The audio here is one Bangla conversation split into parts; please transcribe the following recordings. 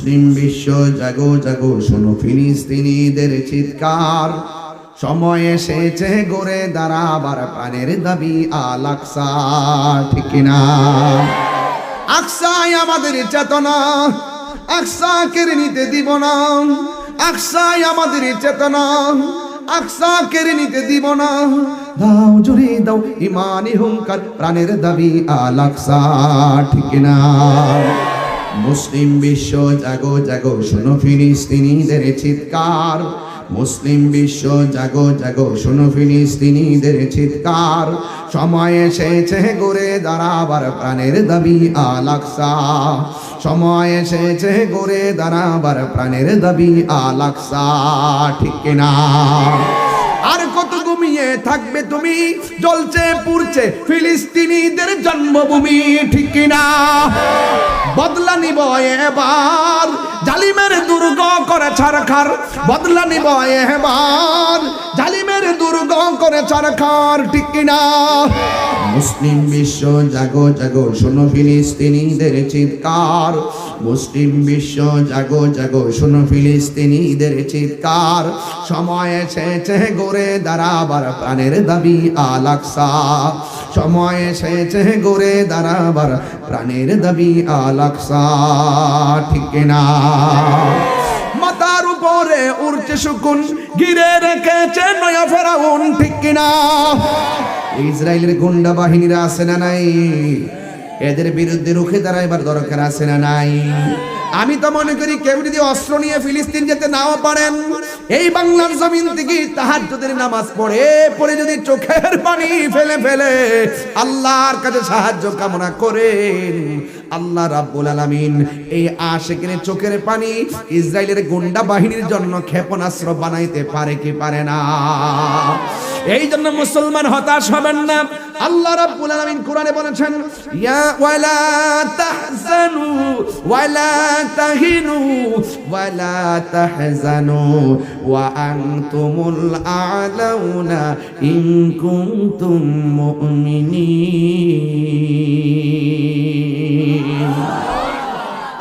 মুসলিম বিশ্ব জাগো জাগো, শোনো ফিলিস্তিনিদের চিৎকার, সময় এসেছে গড়ে দাঁড়াবার প্রাণের দাবি আল আকসা। ঠিক কিনা? আকসাই আমাদের চেতনা, আকসা কেড়ে নিতে দিব না। আকসাই আমাদের চেতনা, আকসা কেড়ে নিতে দিব না। দাও জুড়ে দাও ইমানি হুঙ্কার, প্রাণের দাবি আল আকসা। ঠিক না? মুসলিম বিশ্ব জাগো জাগো, শোনো ফিলিস্তিনিদের চিৎকার। মুসলিম বিশ্ব জাগো জাগো, শোনো ফিলিস্তিনিদের চিৎকার, সময় এসেছে গড়ে দাঁড়াবার প্রাণের দাবি আল আকসা। সময় এসেছে গড়ে দাঁড়াবার প্রাণের দাবি আল আকসা। ঠিক না? আর কত ঘুমিয়ে থাকবে তুমি, জ্বলছে পুড়ছে ফিলিস্তিনিদের জন্মভূমি। ঠিক না? বদলা নিব এবার, জালিমের দুর্গ করে ছারখার। বদলা নিব এবার, জালিমের দুর্গ করে ছারখার। ঠিক না? মুসলিম বিশ্ব জাগো জাগো, শোনো ফিলিস্তিনিদের চিৎকার। মুসলিম বিশ্ব জাগো জাগো, শোনো ফিলিস্তিনিদের চিৎকার, সময় এসেছে গড়ে দাঁড়াবার প্রাণের দাবি আল আকসা। সময় এসেছে গড়ে দাঁড়াবার প্রাণের দাবি আল আকসা। ঠিক না? মাথার উপরে উড়ছে শকুন, ঘিরে রেখেছে নয়া ফেরাউন। ঠিক না? ইসরায়েলের গুন্ডা বাহিনীরা আছে না নাই? এদের বিরুদ্ধে রুখে দাঁড়াইবার দরকার আছে না নাই? আমি তো মনে করি কেউ যদি অস্ত্র নিয়ে ফিলিস্তিন যেতে নাও পারেন, এই বাংলার জমিন থেকে তাহাজ্জুদের নামাজ পড়ে যদি চোখের পানি ফেলে ফেলে আল্লাহর কাছে সাহায্য কামনা করেন, আল্লাহ রাব্বুল আলামিন এই আশিকের চোখের পানি ইসরায়েলের গুন্ডা বাহিনীর জন্য ক্ষেপণাস্ত্র বানাইতে পারে কি পারে না? এই জন্য মুসলমান হতাশ হবেন না। আল্লাহ রাব্বুল আলামিন কোরআনে বলেছেন, ইয়া ওয়ালা তাহজানু ওয়ালা তাহিনু ওয়ালা তাহজানু ওয়া আনতুমুল আ'লাউনা ইন কুনতুম মুমিনিন।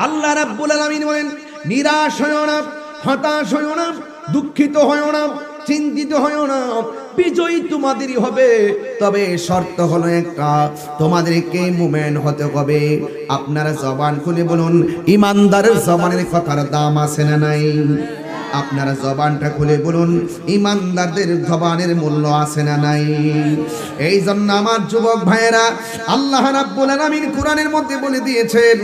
আল্লাহ রাব্বুল আলামিন বলেন, নিরাশ হয়ো না, হতাশ হয়ো না, দুঃখিত হয়ো না, চিন্তিত হয়ো না, বিজয়ী তোমাদেরই হবে। তবে শর্ত হলো একটা, তোমাদেরকে মুমিন হতে হবে। আপনারা জবান খুলে বলুন, ইমানদারের জবানের কথার দাম আছে না নাই? আপনারা জবানটা খুলে বলুন, ইমানদারদের জবানের মূল্য আছে না নাই? এই জন্য আমার যুবক ভাইয়েরা, আল্লাহ রাব্বুল আলামিন কোরআনের মধ্যে বলে দিয়েছেন,